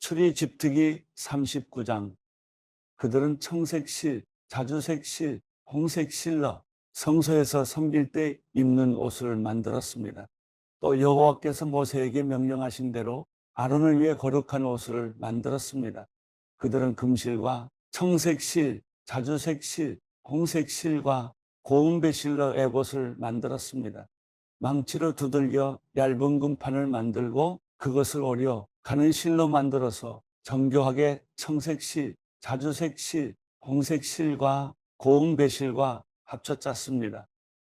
출이 집특이 39장. 그들은 청색실, 자주색실, 홍색실러, 성소에서 섬길 때 입는 옷을 만들었습니다. 또 여호와께서 모세에게 명령하신 대로 아론을 위해 거룩한 옷을 만들었습니다. 그들은 금실과 청색실, 자주색실, 홍색실과 고운 배실로 에봇을 만들었습니다. 망치로 두들겨 얇은 금판을 만들고 그것을 오려 가는 실로 만들어서 정교하게 청색실, 자주색실, 홍색실과 고운 배실과 합쳐 짰습니다.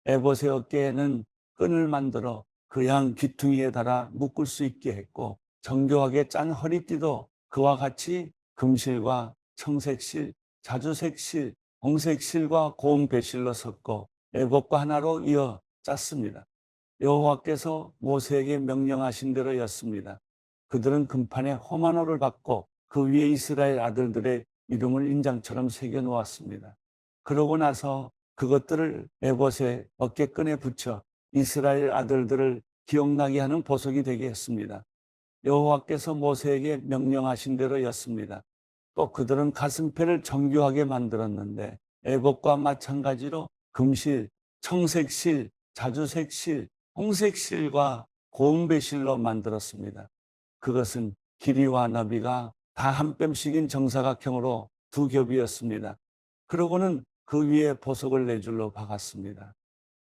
에봇의 어깨에는 끈을 만들어 그 양 귀퉁이에 달아 묶을 수 있게 했고, 정교하게 짠 허리띠도 그와 같이 금실과 청색실, 자주색실, 홍색실과 고운 배실로 섞어 에봇과 하나로 이어 짰습니다. 여호와께서 모세에게 명령하신 대로였습니다. 그들은 금판에 호마노를 받고 그 위에 이스라엘 아들들의 이름을 인장처럼 새겨 놓았습니다. 그러고 나서 그것들을 에봇의 어깨끈에 붙여 이스라엘 아들들을 기억나게 하는 보석이 되게 했습니다. 여호와께서 모세에게 명령하신 대로였습니다. 또 그들은 가슴패를 정교하게 만들었는데 에봇과 마찬가지로 금실, 청색실, 자주색실, 홍색실과 고운배실로 만들었습니다. 그것은 길이와 너비가 다 한 뼘씩인 정사각형으로 두 겹이었습니다. 그러고는 그 위에 보석을 네 줄로 박았습니다.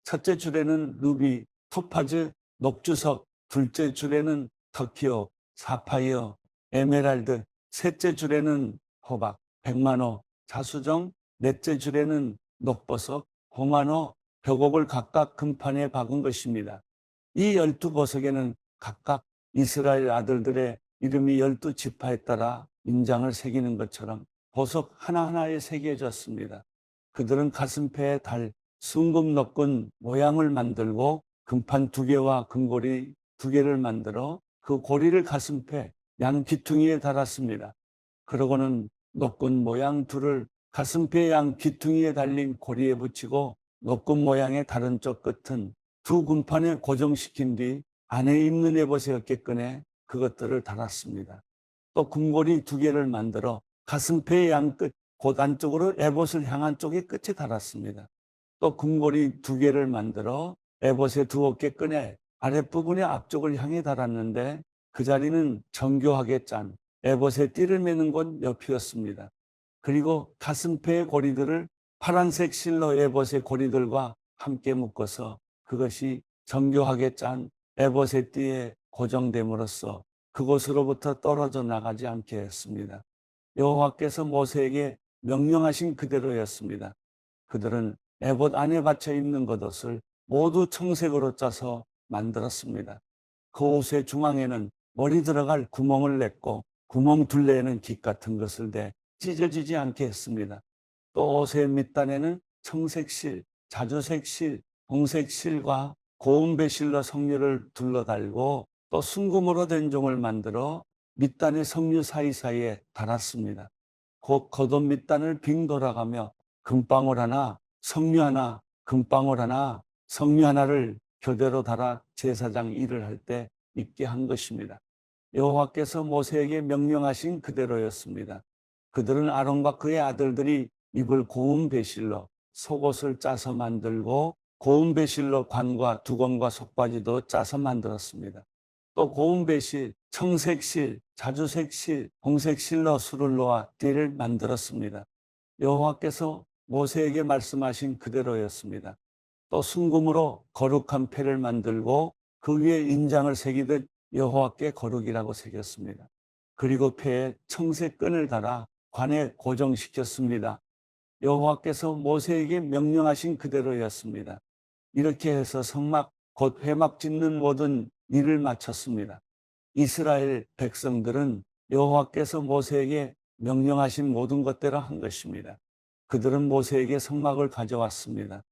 첫째 줄에는 루비, 토파즈, 녹주석, 둘째 줄에는 터키오, 사파이어, 에메랄드, 셋째 줄에는 호박, 백만호, 자수정, 넷째 줄에는 녹보석, 홍만호, 벽옥을 각각 금판에 박은 것입니다. 이 12보석에는 각각 이스라엘 아들들의 이름이 12지파에 따라 인장을 새기는 것처럼 보석 하나하나에 새겨졌습니다. 그들은 가슴패에 달, 순금 넣건 모양을 만들고 금판 2개와 금고리 2개를 만들어 그 고리를 가슴패 양 귀퉁이에 달았습니다. 그러고는 노끈 모양 둘을 가슴뼈 양 귀퉁이에 달린 고리에 붙이고 노끈 모양의 다른 쪽 끝은 두 군판에 고정시킨 뒤 안에 입는 에봇의 어깨끈에 그것들을 달았습니다. 또 금고리 2개를 만들어 가슴뼈의 양 끝, 곧 안쪽으로 에봇을 향한 쪽의 끝에 달았습니다. 또 금고리 2개를 만들어 에봇의 두 어깨끈에 아랫부분의 앞쪽을 향해 달았는데 그 자리는 정교하게 짠 에봇의 띠를 매는 곳 옆이었습니다. 그리고 가슴패의 고리들을 파란색 실로 에봇의 고리들과 함께 묶어서 그것이 정교하게 짠 에봇의 띠에 고정됨으로써 그곳으로부터 떨어져 나가지 않게 했습니다. 여호와께서 모세에게 명령하신 그대로였습니다. 그들은 에봇 안에 받쳐 입는 겉옷을 모두 청색으로 짜서 만들었습니다. 그 옷의 중앙에는 머리 들어갈 구멍을 냈고 구멍 둘레에는 깃 같은 것을 대 찢어지지 않게 했습니다. 또 옷의 밑단에는 청색실, 자주색실, 홍색실과 고운 배실로 석류를 둘러달고 또 순금으로 된 종을 만들어 밑단의 석류 사이사이에 달았습니다. 곧 겉옷 밑단을 빙 돌아가며 금방울 하나, 석류 하나, 금방울 하나, 석류 하나를 교대로 달아 제사장 일을 할 때 입게 한 것입니다. 여호와께서 모세에게 명령하신 그대로였습니다. 그들은 아론과 그의 아들들이 입을 고운 배실로 속옷을 짜서 만들고 고운 배실로 관과 두건과 속바지도 짜서 만들었습니다. 또 고운 배실, 청색실, 자주색실, 홍색실로 술을 놓아 띠를 만들었습니다. 여호와께서 모세에게 말씀하신 그대로였습니다. 또 순금으로 거룩한 패를 만들고 그 위에 인장을 새기듯 여호와께 거룩이라고 새겼습니다. 그리고 패에 청색 끈을 달아 관에 고정시켰습니다. 여호와께서 모세에게 명령하신 그대로였습니다. 이렇게 해서 성막 곧 회막 짓는 모든 일을 마쳤습니다. 이스라엘 백성들은 여호와께서 모세에게 명령하신 모든 것대로 한 것입니다. 그들은 모세에게 성막을 가져왔습니다.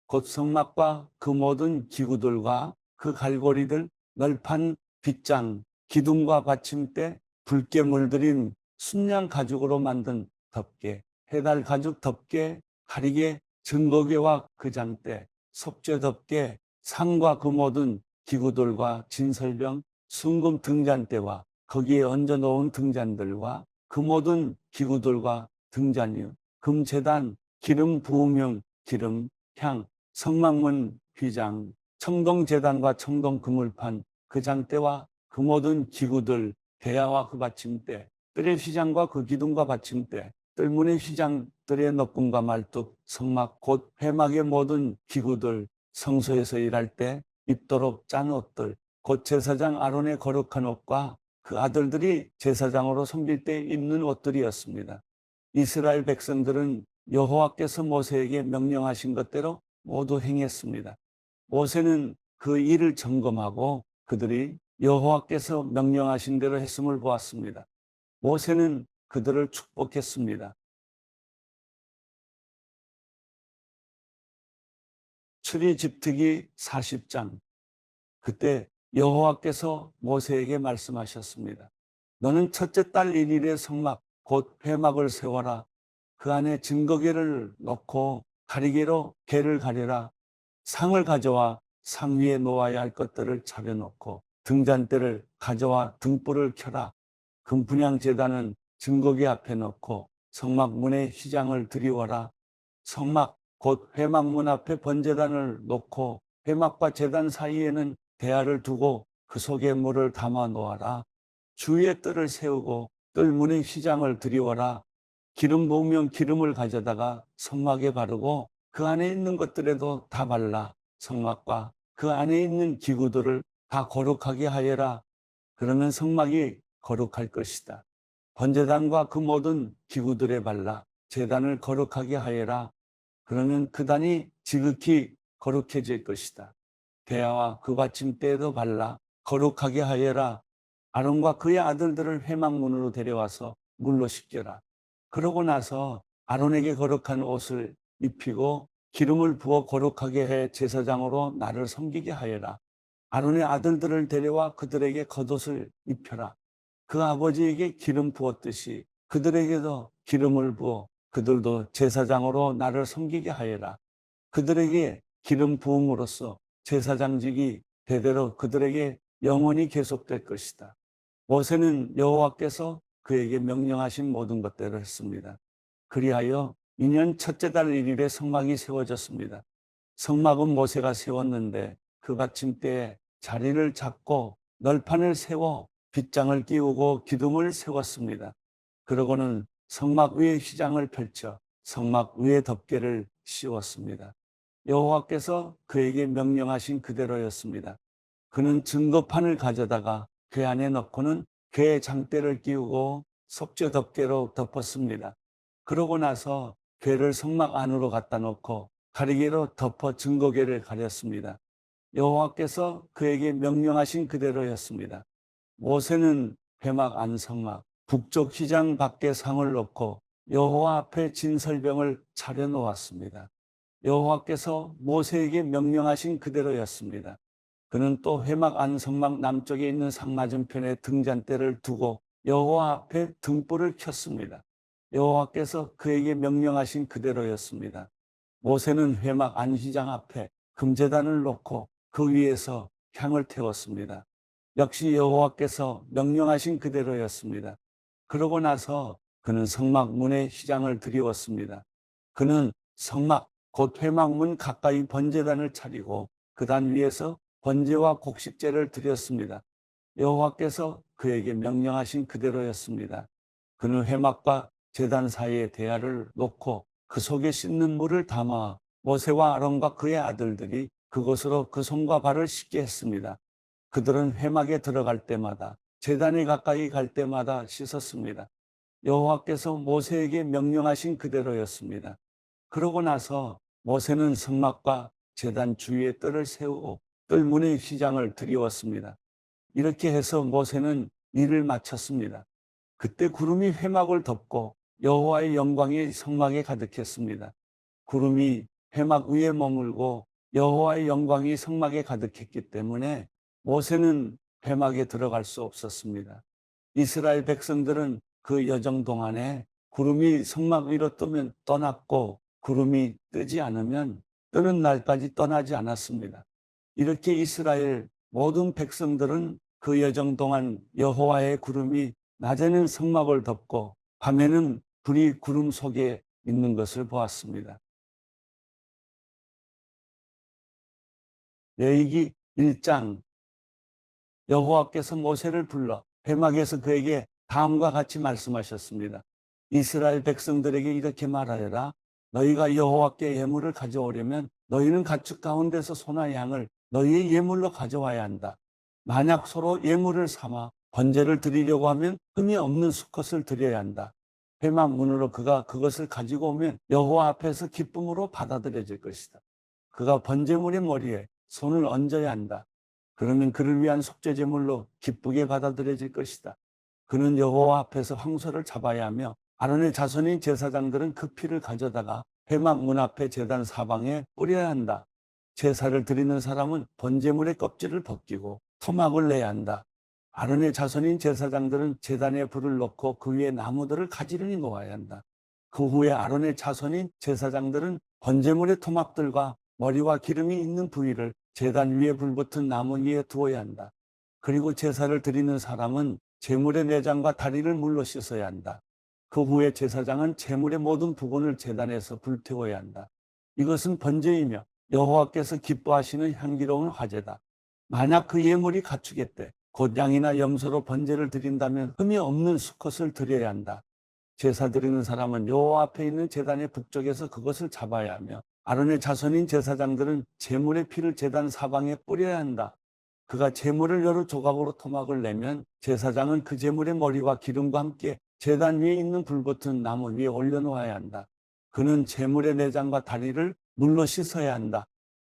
곧 성막과 그 모든 기구들과 그 갈고리들, 널판, 빗장, 기둥과 받침대, 붉게 물들인 순양 가죽으로 만든 덮개, 해달 가죽 덮개, 가리개, 증거개와 그 장대, 속죄 덮개, 상과 그 모든 기구들과 진설병, 순금 등잔대와 거기에 얹어 놓은 등잔들과 그 모든 기구들과 등잔이요, 금제단, 기름 부으명, 기름, 향, 성막문 휘장, 청동제단과 청동그물판, 그 장대와 그 모든 기구들, 대야와 그 받침대, 뜰의 휘장과 그 기둥과 받침대, 뜰문의 휘장, 뜰의 너쁨과 말뚝, 성막 곧 회막의 모든 기구들, 성소에서 일할 때 입도록 짠 옷들, 곧 제사장 아론의 거룩한 옷과 그 아들들이 제사장으로 섬길 때 입는 옷들이었습니다. 이스라엘 백성들은 여호와께서 모세에게 명령하신 것대로 모두 행했습니다. 모세는 그 일을 점검하고 그들이 여호와께서 명령하신 대로 했음을 보았습니다. 모세는 그들을 축복했습니다. 출애굽기 40장. 그때 여호와께서 모세에게 말씀하셨습니다. 너는 첫째 달 1일에 성막 곧 회막을 세워라. 그 안에 증거궤를 넣고 가리개로 궤를 가려라. 상을 가져와 상 위에 놓아야 할 것들을 차려놓고 등잔대를 가져와 등불을 켜라. 금분향 제단은 증거궤 앞에 놓고 성막 문에 휘장을 들이워라. 성막 곧 회막문 앞에 번제단을 놓고 회막과 제단 사이에는 대야를 두고 그 속에 물을 담아 놓아라. 주위에 뜰을 세우고 뜰 문에 휘장을 들이워라. 기름 부으면 기름을 가져다가 성막에 바르고 그 안에 있는 것들에도 다 발라. 성막과 그 안에 있는 기구들을 다 거룩하게 하여라. 그러면 성막이 거룩할 것이다. 번제단과 그 모든 기구들에 발라 제단을 거룩하게 하여라. 그러면 그 단이 지극히 거룩해질 것이다. 대야와 그 받침대에도 발라 거룩하게 하여라. 아론과 그의 아들들을 회막문으로 데려와서 물로 씻겨라. 그러고 나서 아론에게 거룩한 옷을 입히고 기름을 부어 거룩하게 해 제사장으로 나를 섬기게 하여라. 아론의 아들들을 데려와 그들에게 겉옷을 입혀라. 그 아버지에게 기름 부었듯이 그들에게도 기름을 부어 그들도 제사장으로 나를 섬기게 하여라. 그들에게 기름 부음으로써 제사장직이 대대로 그들에게 영원히 계속될 것이다. 모세는 여호와께서 그에게 명령하신 모든 것대로 했습니다. 그리하여 2년 첫째 달 1일에 성막이 세워졌습니다. 성막은 모세가 세웠는데 그 받침대에 자리를 잡고 널판을 세워 빗장을 끼우고 기둥을 세웠습니다. 그러고는 성막 위에 휘장을 펼쳐 성막 위에 덮개를 씌웠습니다. 여호와께서 그에게 명령하신 그대로였습니다. 그는 증거판을 가져다가 궤 안에 넣고는 궤에 장대를 끼우고 속죄 덮개로 덮었습니다. 그러고 나서 궤를 성막 안으로 갖다 놓고 가리개로 덮어 증거궤를 가렸습니다. 여호와께서 그에게 명령하신 그대로였습니다. 모세는 회막 안 성막 북쪽 휘장 밖에 상을 놓고 여호와 앞에 진설병을 차려놓았습니다. 여호와께서 모세에게 명령하신 그대로였습니다. 그는 또 회막 안 성막 남쪽에 있는 상 맞은편에 등잔대를 두고 여호와 앞에 등불을 켰습니다. 여호와께서 그에게 명령하신 그대로였습니다. 모세는 회막 안 휘장 앞에 금제단을 놓고 그 위에서 향을 태웠습니다. 역시 여호와께서 명령하신 그대로였습니다. 그러고 나서 그는 성막 문에 휘장을 들이웠습니다. 그는 성막 곧 회막문 가까이 번제단을 차리고 그 단 위에서 번제와 곡식제를 드렸습니다. 여호와께서 그에게 명령하신 그대로였습니다. 그는 회막과 제단 사이에 대야를 놓고 그 속에 씻는 물을 담아 모세와 아론과 그의 아들들이 그곳으로 그 손과 발을 씻게 했습니다. 그들은 회막에 들어갈 때마다 제단에 가까이 갈 때마다 씻었습니다. 여호와께서 모세에게 명령하신 그대로였습니다. 그러고 나서 모세는 성막과 제단 주위에 뜰을 세우고 뜰 문의 휘장을 들이웠습니다. 이렇게 해서 모세는 일을 마쳤습니다. 그때 구름이 회막을 덮고 여호와의 영광이 성막에 가득했습니다. 구름이 회막 위에 머물고 여호와의 영광이 성막에 가득했기 때문에 모세는 회막에 들어갈 수 없었습니다. 이스라엘 백성들은 그 여정 동안에 구름이 성막 위로 뜨면 떠났고 구름이 뜨지 않으면 뜨는 날까지 떠나지 않았습니다. 이렇게 이스라엘 모든 백성들은 그 여정 동안 여호와의 구름이 낮에는 성막을 덮고 밤에는 불이 구름 속에 있는 것을 보았습니다. 레위기 1장 여호와께서 모세를 불러 회막에서 그에게 다음과 같이 말씀하셨습니다. 이스라엘 백성들에게 이렇게 말하여라. 너희가 여호와께 예물을 가져오려면 너희는 가축 가운데서 소나 양을 너희의 예물로 가져와야 한다. 만약 서로 예물을 삼아 번제를 드리려고 하면 흠이 없는 수컷을 드려야 한다. 회막 문으로 그가 그것을 가지고 오면 여호와 앞에서 기쁨으로 받아들여질 것이다. 그가 번제물의 머리에 손을 얹어야 한다. 그러면 그를 위한 속죄제물로 기쁘게 받아들여질 것이다. 그는 여호와 앞에서 황소를 잡아야 하며 아론의 자손인 제사장들은 그 피를 가져다가 회막 문 앞에 제단 사방에 뿌려야 한다. 제사를 드리는 사람은 번제물의 껍질을 벗기고 토막을 내야 한다. 아론의 자손인 제사장들은 제단에 불을 넣고 그 위에 나무들을 가지런히 놓아야 한다. 그 후에 아론의 자손인 제사장들은 번제물의 토막들과 머리와 기름이 있는 부위를 제단 위에 불붙은 나무 위에 두어야 한다. 그리고 제사를 드리는 사람은 제물의 내장과 다리를 물로 씻어야 한다. 그 후에 제사장은 제물의 모든 부분을 제단에서 불태워야 한다. 이것은 번제이며 여호와께서 기뻐하시는 향기로운 화제다. 만약 그 예물이 가축의 곧 양이나 염소로 번제를 드린다면 흠이 없는 수컷을 드려야 한다. 제사 드리는 사람은 여호와 앞에 있는 제단의 북쪽에서 그것을 잡아야 하며 아론의 자손인 제사장들은 제물의 피를 제단 사방에 뿌려야 한다. 그가 제물을 여러 조각으로 토막을 내면 제사장은 그 제물의 머리와 기름과 함께 제단 위에 있는 불붙은 나무 위에 올려놓아야 한다. 그는 제물의 내장과 다리를 물로 씻어야 한다.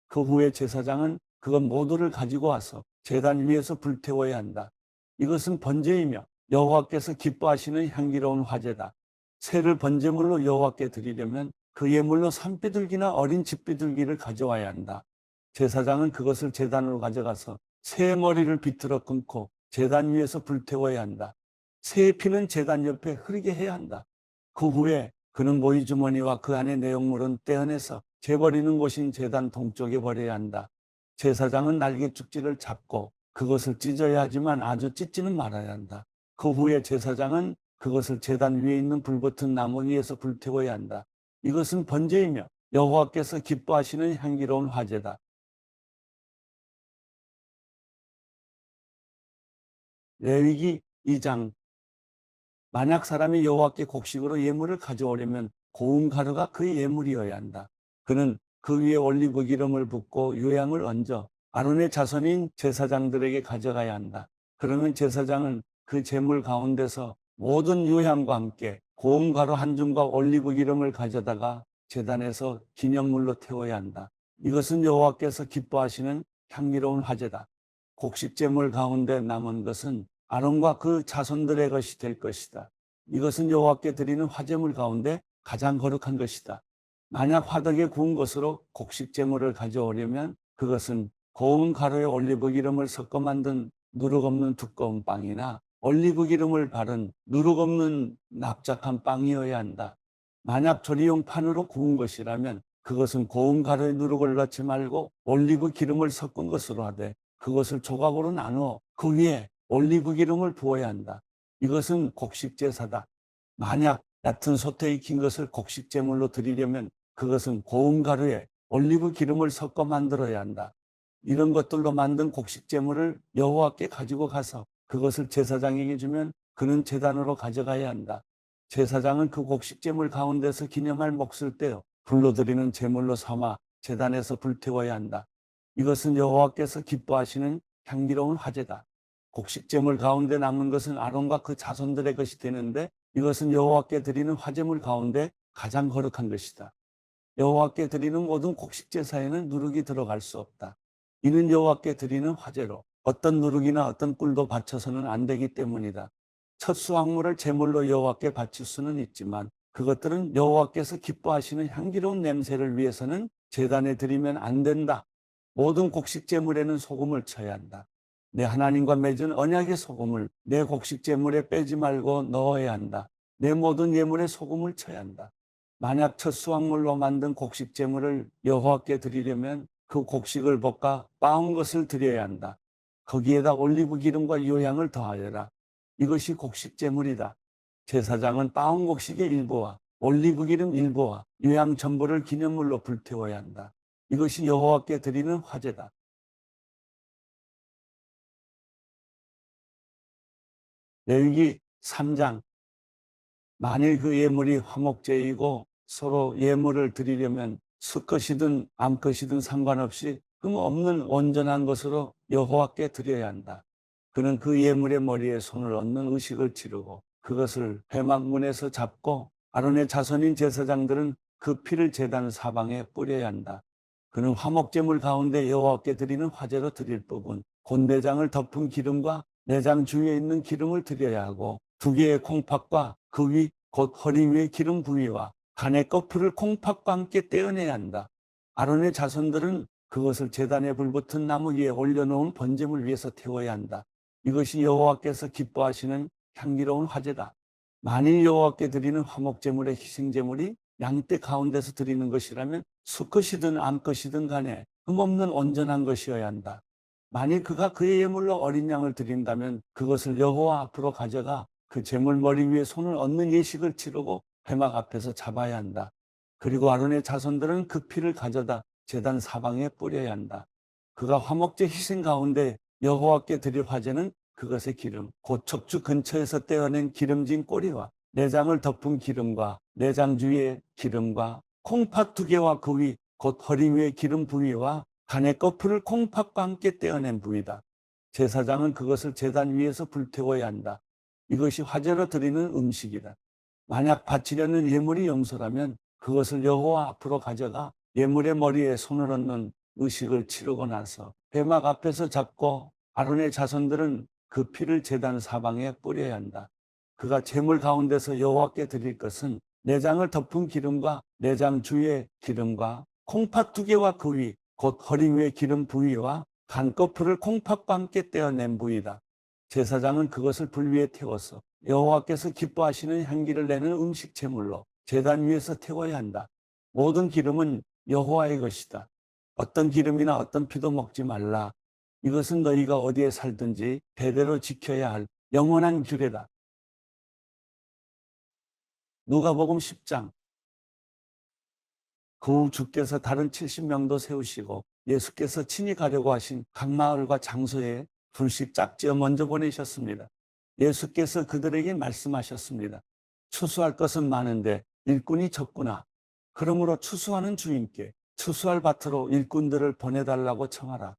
그 후에 제사장은 그것 모두를 가지고 와서 제단 위에서 불태워야 한다. 이것은 번제이며 여호와께서 기뻐하시는 향기로운 화제다. 새를 번제물로 여호와께 드리려면 그 예물로 산비둘기나 어린 집비둘기를 가져와야 한다. 제사장은 그것을 제단으로 가져가서 새의 머리를 비틀어 끊고 제단 위에서 불태워야 한다. 새의 피는 제단 옆에 흐르게 해야 한다. 그 후에 그는 모이 주머니와 그 안의 내용물은 떼어내서 재버리는 곳인 제단 동쪽에 버려야 한다. 제사장은 날개 쭉지를 잡고 그것을 찢어야 하지만 아주 찢지는 말아야 한다. 그 후에 제사장은 그것을 제단 위에 있는 불붙은 나무 위에서 불태워야 한다. 이것은 번제이며 여호와께서 기뻐하시는 향기로운 화제다. 레위기 2장 만약 사람이 여호와께 곡식으로 예물을 가져오려면 고운 가루가 그의 예물이어야 한다. 그는 그 위에 올리브 기름을 붓고 요양을 얹어 아론의 자손인 제사장들에게 가져가야 한다. 그러면 제사장은 그 제물 가운데서 모든 요향과 함께 고운 가루 한 줌과 올리브 기름을 가져다가 제단에서 기념물로 태워야 한다. 이것은 여호와께서 기뻐하시는 향기로운 화제다. 곡식 제물 가운데 남은 것은 아론과 그 자손들의 것이 될 것이다. 이것은 여호와께 드리는 화제물 가운데 가장 거룩한 것이다. 만약 화덕에 구운 것으로 곡식 제물을 가져오려면 그것은 고운 가루에 올리브 기름을 섞어 만든 누룩 없는 두꺼운 빵이나 올리브 기름을 바른 누룩 없는 납작한 빵이어야 한다. 만약 조리용 판으로 구운 것이라면 그것은 고운 가루에 누룩을 넣지 말고 올리브 기름을 섞은 것으로 하되 그것을 조각으로 나누어 그 위에 올리브 기름을 부어야 한다. 이것은 곡식 제사다. 만약 얕은 솥에 익힌 것을 곡식 제물로 드리려면 그것은 고운 가루에 올리브 기름을 섞어 만들어야 한다. 이런 것들로 만든 곡식 제물을 여호와께 가지고 가서 그것을 제사장에게 주면 그는 제단으로 가져가야 한다. 제사장은 그 곡식 제물 가운데서 기념할 몫을 떼어 불로 드리는 제물로 삼아 제단에서 불태워야 한다. 이것은 여호와께서 기뻐하시는 향기로운 화제다. 곡식 제물 가운데 남은 것은 아론과 그 자손들의 것이 되는데 이것은 여호와께 드리는 화제물 가운데 가장 거룩한 것이다. 여호와께 드리는 모든 곡식 제사에는 누룩이 들어갈 수 없다. 이는 여호와께 드리는 화제로 어떤 누룩이나 어떤 꿀도 바쳐서는 안 되기 때문이다. 첫 수확물을 제물로 여호와께 바칠 수는 있지만 그것들은 여호와께서 기뻐하시는 향기로운 냄새를 위해서는 제단에 드리면 안 된다. 모든 곡식 제물에는 소금을 쳐야 한다. 내 하나님과 맺은 언약의 소금을 내 곡식 제물에 빼지 말고 넣어야 한다. 내 모든 예물에 소금을 쳐야 한다. 만약 첫 수확물로 만든 곡식 제물을 여호와께 드리려면 그 곡식을 볶아 빻은 것을 드려야 한다. 거기에다 올리브 기름과 요향을 더하여라. 이것이 곡식 제물이다. 제사장은 빠온 곡식의 일부와 올리브 기름 일부와 요향 전부를 기념물로 불태워야 한다. 이것이 여호와께 드리는 화제다. 레위기 3장. 만일 그 예물이 화목제이고 서로 예물을 드리려면 수것이든 암것이든 상관없이 흠 없는 온전한 것으로 여호와께 드려야 한다. 그는 그 예물의 머리에 손을 얹는 의식을 치르고 그것을 회막문에서 잡고 아론의 자손인 제사장들은 그 피를 제단 사방에 뿌려야 한다. 그는 화목제물 가운데 여호와께 드리는 화제로 드릴 부분 곧 내장을 덮은 기름과 내장 주위에 있는 기름을 드려야 하고 2개의 콩팥과 그 위 곧 허리 위의 기름 부위와 간의 거풀을 콩팥과 함께 떼어내야 한다. 아론의 자손들은 그것을 제단에 불붙은 나무 위에 올려놓은 번제물 위에서 태워야 한다. 이것이 여호와께서 기뻐하시는 향기로운 화제다. 만일 여호와께 드리는 화목제물의 희생제물이 양떼 가운데서 드리는 것이라면 수컷이든 암컷이든 간에 흠없는 온전한 것이어야 한다. 만일 그가 그의 예물로 어린 양을 드린다면 그것을 여호와 앞으로 가져가 그 제물 머리 위에 손을 얹는 예식을 치르고 회막 앞에서 잡아야 한다. 그리고 아론의 자손들은 그 피를 가져다 제단 사방에 뿌려야 한다. 그가 화목제 희생 가운데 여호와께 드릴 화제는 그것의 기름, 곧 척추 근처에서 떼어낸 기름진 꼬리와 내장을 덮은 기름과 내장 주위의 기름과 콩팥 2개와 그 위, 곧 허리 위의 기름 부위와 간의 거풀을 콩팥과 함께 떼어낸 부위다. 제사장은 그것을 제단 위에서 불태워야 한다. 이것이 화제로 드리는 음식이다. 만약 바치려는 예물이 염소라면 그것을 여호와 앞으로 가져가 예물의 머리에 손을 얹는 의식을 치르고 나서 회막 앞에서 잡고 아론의 자손들은 그 피를 제단 사방에 뿌려야 한다. 그가 제물 가운데서 여호와께 드릴 것은 내장을 덮은 기름과 내장 주위의 기름과 콩팥 2개와 그 위, 곧 허리 위의 기름 부위와 간 거풀을 콩팥과 함께 떼어낸 부위다. 제사장은 그것을 불 위에 태워서 여호와께서 기뻐하시는 향기를 내는 음식 제물로 제단 위에서 태워야 한다. 모든 기름은 여호와의 것이다. 어떤 기름이나 어떤 피도 먹지 말라. 이것은 너희가 어디에 살든지 대대로 지켜야 할 영원한 규례다. 누가복음 10장. 그 후 주께서 다른 70명도 세우시고 예수께서 친히 가려고 하신 각 마을과 장소에 둘씩 짝지어 먼저 보내셨습니다. 예수께서 그들에게 말씀하셨습니다. 추수할 것은 많은데 일꾼이 적구나. 그러므로 추수하는 주인께 추수할 밭으로 일꾼들을 보내달라고 청하라.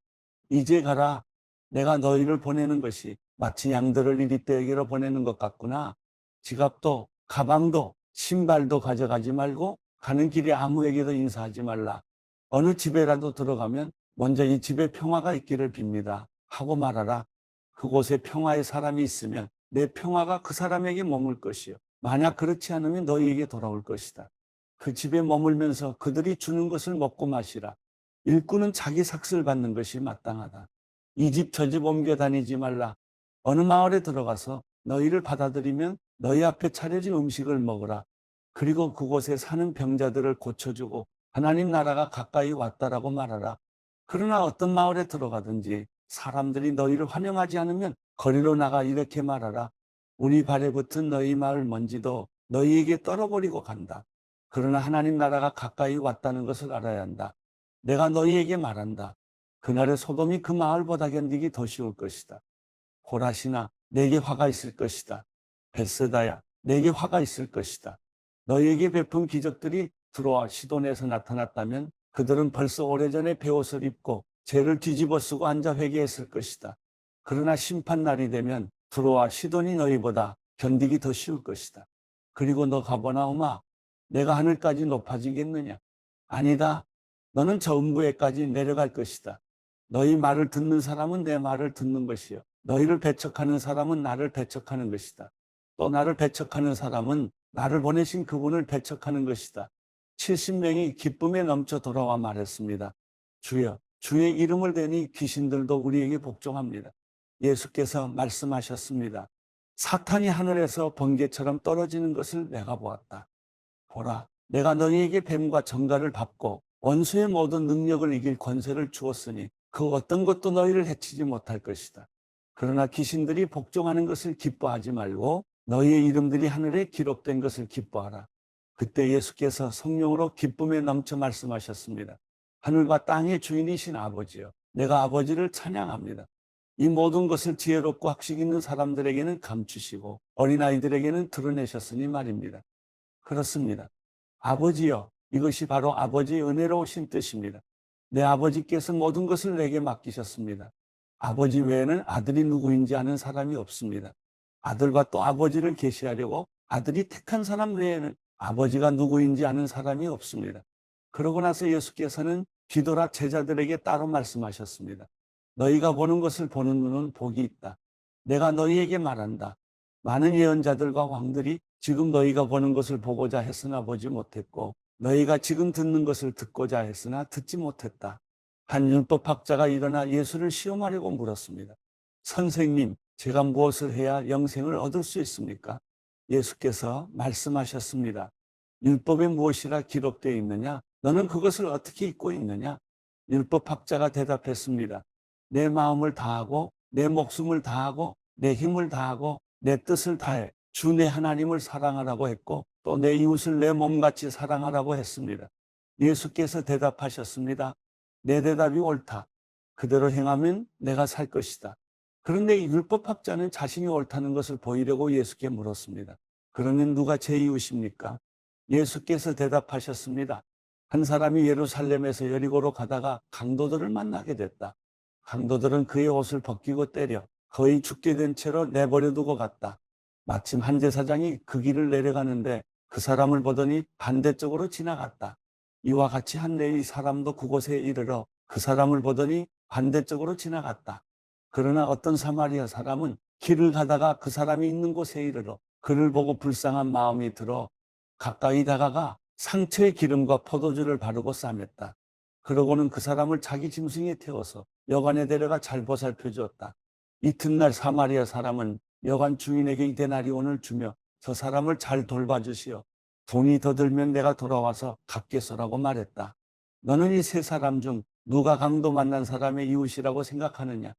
이제 가라. 내가 너희를 보내는 것이 마치 양들을 이리 떼기로 보내는 것 같구나. 지갑도 가방도 신발도 가져가지 말고 가는 길에 아무에게도 인사하지 말라. 어느 집에라도 들어가면 먼저 이 집에 평화가 있기를 빕니다 하고 말하라. 그곳에 평화의 사람이 있으면 내 평화가 그 사람에게 머물 것이요. 만약 그렇지 않으면 너희에게 돌아올 것이다. 그 집에 머물면서 그들이 주는 것을 먹고 마시라. 일꾼은 자기 삭슬 받는 것이 마땅하다. 이 집 저 집 옮겨 다니지 말라. 어느 마을에 들어가서 너희를 받아들이면 너희 앞에 차려진 음식을 먹으라. 그리고 그곳에 사는 병자들을 고쳐주고 하나님 나라가 가까이 왔다라고 말하라. 그러나 어떤 마을에 들어가든지 사람들이 너희를 환영하지 않으면 거리로 나가 이렇게 말하라. 우리 발에 붙은 너희 마을 먼지도 너희에게 떨어버리고 간다. 그러나 하나님 나라가 가까이 왔다는 것을 알아야 한다. 내가 너희에게 말한다. 그날의 소돔이 그 마을보다 견디기 더 쉬울 것이다. 고라시나 내게 화가 있을 것이다. 벳세다야 내게 화가 있을 것이다. 너희에게 베푼 기적들이 두로와 시돈에서 나타났다면 그들은 벌써 오래전에 베옷을 입고 죄를 뒤집어 쓰고 앉아 회개했을 것이다. 그러나 심판날이 되면 두로와 시돈이 너희보다 견디기 더 쉬울 것이다. 그리고 너 가버나움아, 내가 하늘까지 높아지겠느냐? 아니다. 너는 저 음부에까지 내려갈 것이다. 너희 말을 듣는 사람은 내 말을 듣는 것이요. 너희를 배척하는 사람은 나를 배척하는 것이다. 또 나를 배척하는 사람은 나를 보내신 그분을 배척하는 것이다. 70명이 기쁨에 넘쳐 돌아와 말했습니다. 주여, 주의 이름을 대니 귀신들도 우리에게 복종합니다. 예수께서 말씀하셨습니다. 사탄이 하늘에서 번개처럼 떨어지는 것을 내가 보았다. 보라, 내가 너희에게 뱀과 정갈을 밟고 원수의 모든 능력을 이길 권세를 주었으니 그 어떤 것도 너희를 해치지 못할 것이다. 그러나 귀신들이 복종하는 것을 기뻐하지 말고 너희의 이름들이 하늘에 기록된 것을 기뻐하라. 그때 예수께서 성령으로 기쁨에 넘쳐 말씀하셨습니다. 하늘과 땅의 주인이신 아버지여, 내가 아버지를 찬양합니다. 이 모든 것을 지혜롭고 학식 있는 사람들에게는 감추시고 어린아이들에게는 드러내셨으니 말입니다. 그렇습니다. 아버지여, 이것이 바로 아버지의 은혜로우신 뜻입니다. 내 아버지께서 모든 것을 내게 맡기셨습니다. 아버지 외에는 아들이 누구인지 아는 사람이 없습니다. 아들과 또 아버지를 계시하려고 아들이 택한 사람 외에는 아버지가 누구인지 아는 사람이 없습니다. 그러고 나서 예수께서는 뒤돌아 제자들에게 따로 말씀하셨습니다. 너희가 보는 것을 보는 눈은 복이 있다. 내가 너희에게 말한다. 많은 예언자들과 왕들이 지금 너희가 보는 것을 보고자 했으나 보지 못했고 너희가 지금 듣는 것을 듣고자 했으나 듣지 못했다. 한 율법학자가 일어나 예수를 시험하려고 물었습니다. 선생님, 제가 무엇을 해야 영생을 얻을 수 있습니까? 예수께서 말씀하셨습니다. 율법에 무엇이라 기록되어 있느냐? 너는 그것을 어떻게 읽고 있느냐? 율법학자가 대답했습니다. 내 마음을 다하고 내 목숨을 다하고 내 힘을 다하고 내 뜻을 다해 주 내 하나님을 사랑하라고 했고 또 내 이웃을 내 몸같이 사랑하라고 했습니다. 예수께서 대답하셨습니다. 내 대답이 옳다. 그대로 행하면 내가 살 것이다. 그런데 이 율법학자는 자신이 옳다는 것을 보이려고 예수께 물었습니다. 그러면 누가 제 이웃입니까? 예수께서 대답하셨습니다. 한 사람이 예루살렘에서 여리고로 가다가 강도들을 만나게 됐다. 강도들은 그의 옷을 벗기고 때려 거의 죽게 된 채로 내버려 두고 갔다. 마침 한 제사장이 그 길을 내려가는데 그 사람을 보더니 반대쪽으로 지나갔다. 이와 같이 한 레위 사람도 그곳에 이르러 그 사람을 보더니 반대쪽으로 지나갔다. 그러나 어떤 사마리아 사람은 길을 가다가 그 사람이 있는 곳에 이르러 그를 보고 불쌍한 마음이 들어 가까이 다가가 상처에 기름과 포도주를 바르고 싸맸다. 그러고는 그 사람을 자기 짐승에 태워서 여관에 데려가 잘 보살펴 주었다. 이튿날 사마리아 사람은 여관 주인에게 이 데나리온을 주며 저 사람을 잘 돌봐주시오. 돈이 더 들면 내가 돌아와서 갚겠소라고 말했다. 너는 이 세 사람 중 누가 강도 만난 사람의 이웃이라고 생각하느냐?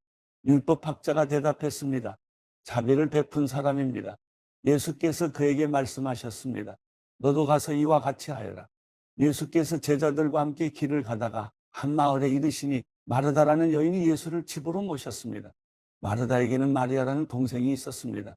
율법학자가 대답했습니다. 자비를 베푼 사람입니다. 예수께서 그에게 말씀하셨습니다. 너도 가서 이와 같이 하여라. 예수께서 제자들과 함께 길을 가다가 한 마을에 이르시니 마르다라는 여인이 예수를 집으로 모셨습니다. 마르다에게는 마리아라는 동생이 있었습니다.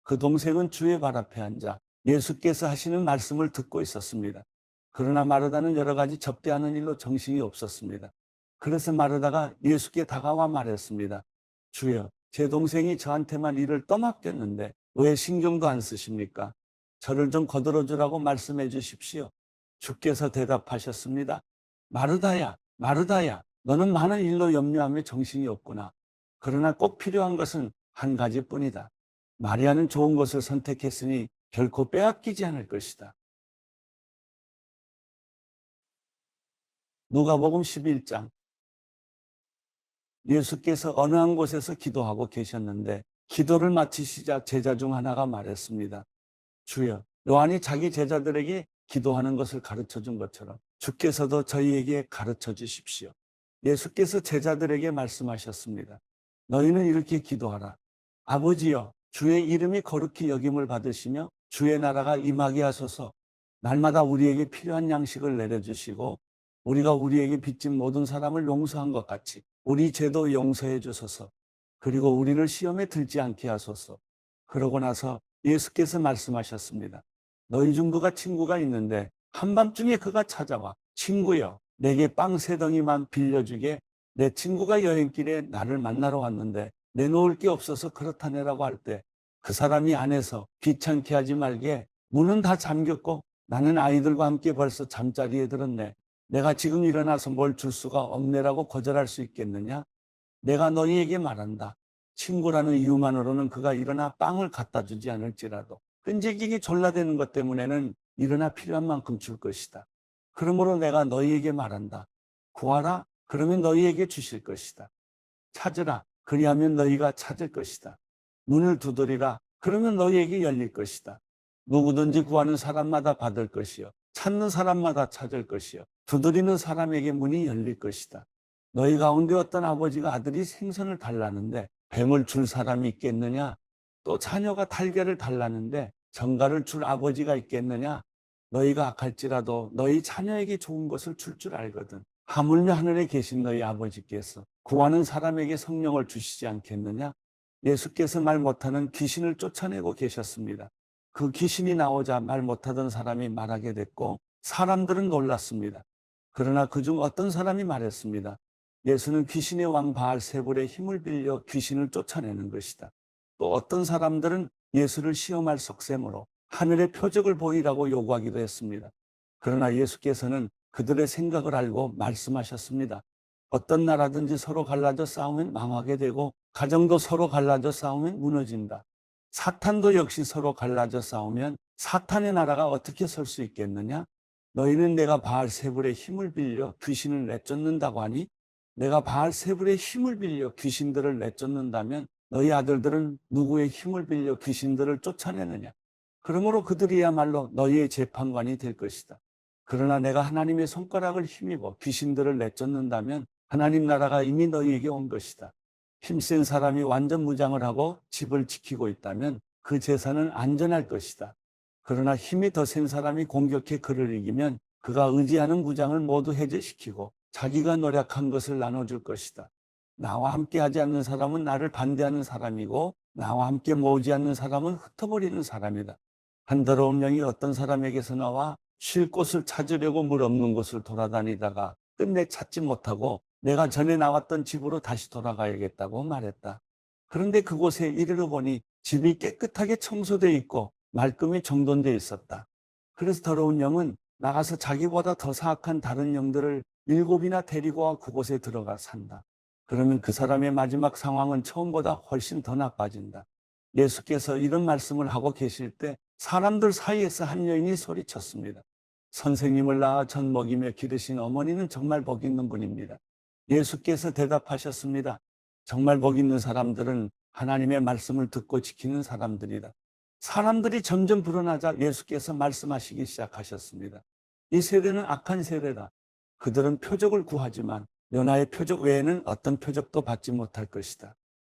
그 동생은 주의 발 앞에 앉아 예수께서 하시는 말씀을 듣고 있었습니다. 그러나 마르다는 여러 가지 접대하는 일로 정신이 없었습니다. 그래서 마르다가 예수께 다가와 말했습니다. 주여, 제 동생이 저한테만 일을 떠맡겼는데 왜 신경도 안 쓰십니까? 저를 좀 거들어 주라고 말씀해 주십시오. 주께서 대답하셨습니다. 마르다야, 마르다야, 너는 많은 일로 염려하며 정신이 없구나. 그러나 꼭 필요한 것은 한 가지뿐이다. 마리아는 좋은 것을 선택했으니 결코 빼앗기지 않을 것이다. 누가복음 11장. 예수께서 어느 한 곳에서 기도하고 계셨는데 기도를 마치시자 제자 중 하나가 말했습니다. 주여, 요한이 자기 제자들에게 기도하는 것을 가르쳐 준 것처럼 주께서도 저희에게 가르쳐 주십시오. 예수께서 제자들에게 말씀하셨습니다. 너희는 이렇게 기도하라. 아버지여, 주의 이름이 거룩히 여김을 받으시며 주의 나라가 임하게 하소서. 날마다 우리에게 필요한 양식을 내려주시고 우리가 우리에게 빚진 모든 사람을 용서한 것 같이 우리 죄도 용서해 주소서. 그리고 우리를 시험에 들지 않게 하소서. 그러고 나서 예수께서 말씀하셨습니다. 너희 중 누가 친구가 있는데 한밤중에 그가 찾아와 친구여, 내게 빵 3덩이만 빌려주게. 내 친구가 여행길에 나를 만나러 왔는데 내놓을 게 없어서 그렇다네라고 할 때 그 사람이 안에서 귀찮게 하지 말게, 문은 다 잠겼고 나는 아이들과 함께 벌써 잠자리에 들었네. 내가 지금 일어나서 뭘 줄 수가 없네라고 거절할 수 있겠느냐? 내가 너희에게 말한다. 친구라는 이유만으로는 그가 일어나 빵을 갖다 주지 않을지라도 끈질기게 졸라대는 것 때문에는 일어나 필요한 만큼 줄 것이다. 그러므로 내가 너희에게 말한다. 구하라, 그러면 너희에게 주실 것이다. 찾으라, 그리하면 너희가 찾을 것이다. 문을 두드리라, 그러면 너희에게 열릴 것이다. 누구든지 구하는 사람마다 받을 것이요, 찾는 사람마다 찾을 것이요, 두드리는 사람에게 문이 열릴 것이다. 너희 가운데 어떤 아버지가 아들이 생선을 달라는데 뱀을 줄 사람이 있겠느냐? 또 자녀가 달걀을 달라는데 정갈을 줄 아버지가 있겠느냐? 너희가 악할지라도 너희 자녀에게 좋은 것을 줄 알거든. 하물며 하늘에 계신 너희 아버지께서 구하는 사람에게 성령을 주시지 않겠느냐? 예수께서 말 못하는 귀신을 쫓아내고 계셨습니다. 그 귀신이 나오자 말 못하던 사람이 말하게 됐고 사람들은 놀랐습니다. 그러나 그중 어떤 사람이 말했습니다. 예수는 귀신의 왕 바알세불의 힘을 빌려 귀신을 쫓아내는 것이다. 또 어떤 사람들은 예수를 시험할 속셈으로 하늘의 표적을 보이라고 요구하기도 했습니다. 그러나 예수께서는 그들의 생각을 알고 말씀하셨습니다. 어떤 나라든지 서로 갈라져 싸우면 망하게 되고 가정도 서로 갈라져 싸우면 무너진다. 사탄도 역시 서로 갈라져 싸우면 사탄의 나라가 어떻게 설 수 있겠느냐? 너희는 내가 바알세불의 힘을 빌려 귀신을 내쫓는다고 하니 내가 바알세불의 힘을 빌려 귀신들을 내쫓는다면 너희 아들들은 누구의 힘을 빌려 귀신들을 쫓아내느냐? 그러므로 그들이야말로 너희의 재판관이 될 것이다. 그러나 내가 하나님의 손가락을 힘입어 귀신들을 내쫓는다면 하나님 나라가 이미 너희에게 온 것이다. 힘센 사람이 완전 무장을 하고 집을 지키고 있다면 그 재산은 안전할 것이다. 그러나 힘이 더 센 사람이 공격해 그를 이기면 그가 의지하는 무장을 모두 해제시키고 자기가 노력한 것을 나눠줄 것이다. 나와 함께 하지 않는 사람은 나를 반대하는 사람이고 나와 함께 모으지 않는 사람은 흩어버리는 사람이다. 한 더러운 영이 어떤 사람에게서 나와 쉴 곳을 찾으려고 물 없는 곳을 돌아다니다가 끝내 찾지 못하고 내가 전에 나왔던 집으로 다시 돌아가야겠다고 말했다. 그런데 그곳에 이르러 보니 집이 깨끗하게 청소되어 있고 말끔히 정돈되어 있었다. 그래서 더러운 영은 나가서 자기보다 더 사악한 다른 영들을 7이나 데리고 와 그곳에 들어가 산다. 그러면 그 사람의 마지막 상황은 처음보다 훨씬 더 나빠진다. 예수께서 이런 말씀을 하고 계실 때 사람들 사이에서 한 여인이 소리쳤습니다. 선생님을 낳아 전 먹이며 기르신 어머니는 정말 복 있는 분입니다. 예수께서 대답하셨습니다. 정말 복 있는 사람들은 하나님의 말씀을 듣고 지키는 사람들이다. 사람들이 점점 불어나자 예수께서 말씀하시기 시작하셨습니다. 이 세대는 악한 세대다. 그들은 표적을 구하지만 요나의 표적 외에는 어떤 표적도 받지 못할 것이다.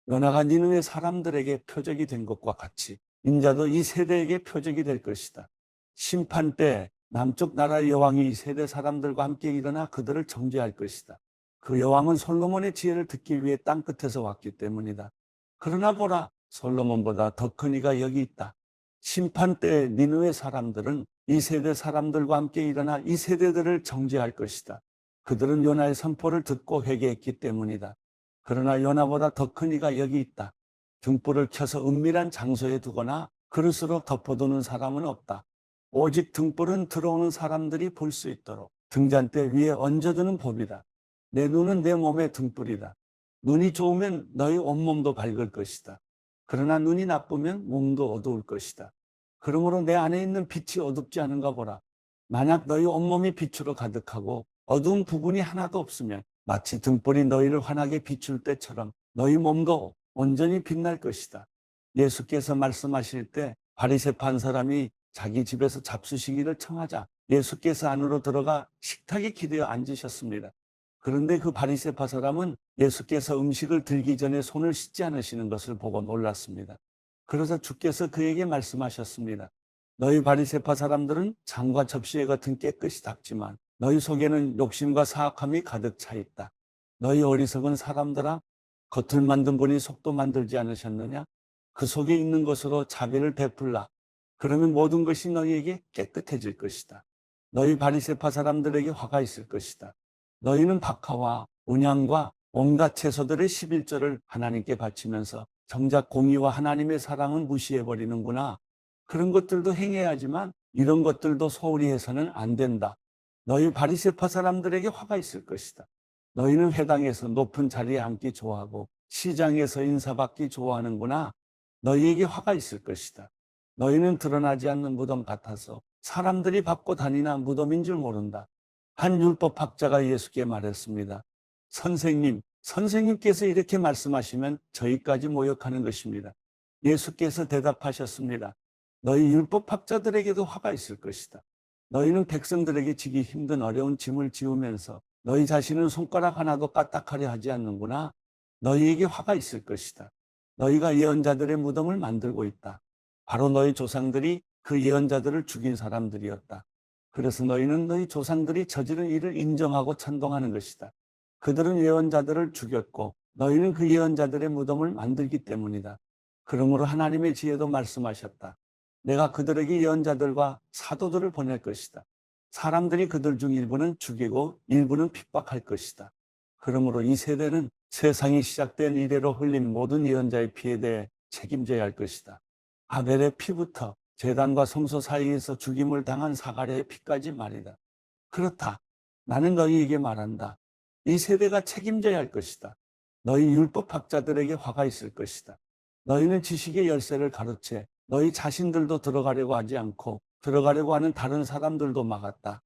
요나가 니느웨 사람들에게 표적이 된 것과 같이 인자도 이 세대에게 표적이 될 것이다. 심판 때 남쪽 나라의 여왕이 이 세대 사람들과 함께 일어나 그들을 정죄할 것이다. 그 여왕은 솔로몬의 지혜를 듣기 위해 땅끝에서 왔기 때문이다. 그러나 보라, 솔로몬보다 더 큰 이가 여기 있다. 심판 때 니느웨 사람들은 이 세대 사람들과 함께 일어나 이 세대들을 정죄할 것이다. 그들은 요나의 선포를 듣고 회개했기 때문이다. 그러나 요나보다 더 큰 이가 여기 있다. 등불을 켜서 은밀한 장소에 두거나 그릇으로 덮어두는 사람은 없다. 오직 등불은 들어오는 사람들이 볼 수 있도록 등잔대 위에 얹어두는 법이다. 내 눈은 내 몸의 등불이다. 눈이 좋으면 너희 온몸도 밝을 것이다. 그러나 눈이 나쁘면 몸도 어두울 것이다. 그러므로 내 안에 있는 빛이 어둡지 않은가 보라. 만약 너희 온몸이 빛으로 가득하고 어두운 부분이 하나도 없으면 마치 등불이 너희를 환하게 비출 때처럼 너희 몸도 온전히 빛날 것이다. 예수께서 말씀하실 때 바리새파 한 사람이 자기 집에서 잡수시기를 청하자 예수께서 안으로 들어가 식탁에 기대어 앉으셨습니다. 그런데 그 바리새파 사람은 예수께서 음식을 들기 전에 손을 씻지 않으시는 것을 보고 놀랐습니다. 그러자 주께서 그에게 말씀하셨습니다. 너희 바리새파 사람들은 장과 접시에 같은 깨끗이 닦지만 너희 속에는 욕심과 사악함이 가득 차 있다. 너희 어리석은 사람들아, 겉을 만든 분이 속도 만들지 않으셨느냐? 그 속에 있는 것으로 자비를 베풀라. 그러면 모든 것이 너희에게 깨끗해질 것이다. 너희 바리새파 사람들에게 화가 있을 것이다. 너희는 박하와 운양과 온갖 채소들의 11조를 하나님께 바치면서 정작 공의와 하나님의 사랑은 무시해버리는구나. 그런 것들도 행해야 하지만 이런 것들도 소홀히 해서는 안 된다. 너희 바리새파 사람들에게 화가 있을 것이다. 너희는 회당에서 높은 자리에 앉기 좋아하고 시장에서 인사받기 좋아하는구나. 너희에게 화가 있을 것이다. 너희는 드러나지 않는 무덤 같아서 사람들이 밟고 다니나 무덤인 줄 모른다. 한 율법학자가 예수께 말했습니다. 선생님께서 이렇게 말씀하시면 저희까지 모욕하는 것입니다. 예수께서 대답하셨습니다. 너희 율법학자들에게도 화가 있을 것이다. 너희는 백성들에게 지기 힘든 어려운 짐을 지우면서 너희 자신은 손가락 하나도 까딱하려 하지 않는구나. 너희에게 화가 있을 것이다. 너희가 예언자들의 무덤을 만들고 있다. 바로 너희 조상들이 그 예언자들을 죽인 사람들이었다. 그래서 너희는 너희 조상들이 저지른 일을 인정하고 찬동하는 것이다. 그들은 예언자들을 죽였고 너희는 그 예언자들의 무덤을 만들기 때문이다. 그러므로 하나님의 지혜도 말씀하셨다. 내가 그들에게 예언자들과 사도들을 보낼 것이다. 사람들이 그들 중 일부는 죽이고 일부는 핍박할 것이다. 그러므로 이 세대는 세상이 시작된 이래로 흘린 모든 예언자의 피에 대해 책임져야 할 것이다. 아벨의 피부터 제단과 성소 사이에서 죽임을 당한 사가랴의 피까지 말이다. 그렇다. 나는 너희에게 말한다. 이 세대가 책임져야 할 것이다. 너희 율법학자들에게 화가 있을 것이다. 너희는 지식의 열쇠를 가로채 너희 자신들도 들어가려고 하지 않고 들어가려고 하는 다른 사람들도 막았다.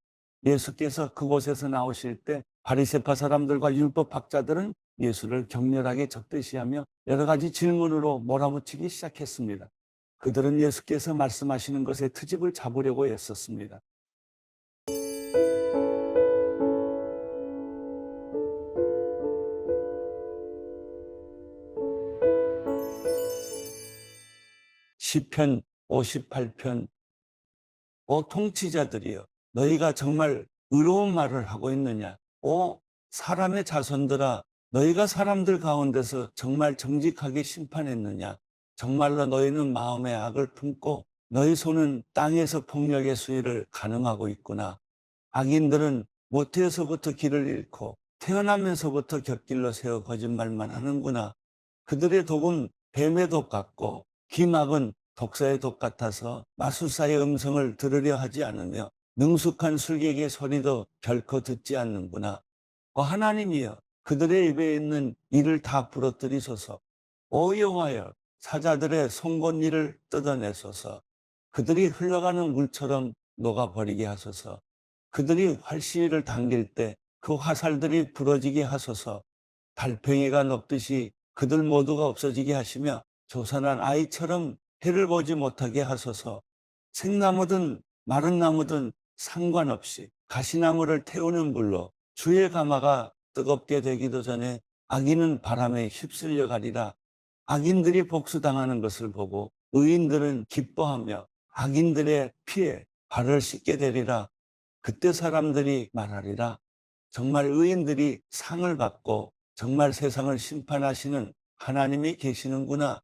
예수께서 그곳에서 나오실 때 바리새파 사람들과 율법학자들은 예수를 격렬하게 적대시하며 여러 가지 질문으로 몰아붙이기 시작했습니다. 그들은 예수께서 말씀하시는 것에 트집을 잡으려고 애썼습니다. 시편 58편 오 통치자들이여 너희가 정말 의로운 말을 하고 있느냐. 오 사람의 자손들아 너희가 사람들 가운데서 정말 정직하게 심판했느냐. 정말로 너희는 마음의 악을 품고 너희 손은 땅에서 폭력의 수위를 가늠하고 있구나. 악인들은 모태에서부터 길을 잃고 태어나면서부터 곁길로 세워 거짓말만 하는구나. 그들의 독은 뱀의 독 같고 기막은 독사의 독 같아서 마술사의 음성을 들으려 하지 않으며 능숙한 술객의 소리도 결코 듣지 않는구나. 하나님이여 그들의 입에 있는 이를 다 부러뜨리소서. 오 여호와여 사자들의 송곳니를 뜯어내소서. 그들이 흘러가는 물처럼 녹아버리게 하소서. 그들이 활시위를 당길 때 그 화살들이 부러지게 하소서. 달팽이가 녹듯이 그들 모두가 없어지게 하시며 조선한 아이처럼 해를 보지 못하게 하소서. 생나무든 마른 나무든 상관없이 가시나무를 태우는 불로 주의 가마가 뜨겁게 되기도 전에 악인은 바람에 휩쓸려 가리라. 악인들이 복수당하는 것을 보고 의인들은 기뻐하며 악인들의 피에 발을 씻게 되리라. 그때 사람들이 말하리라. 정말 의인들이 상을 받고 정말 세상을 심판하시는 하나님이 계시는구나.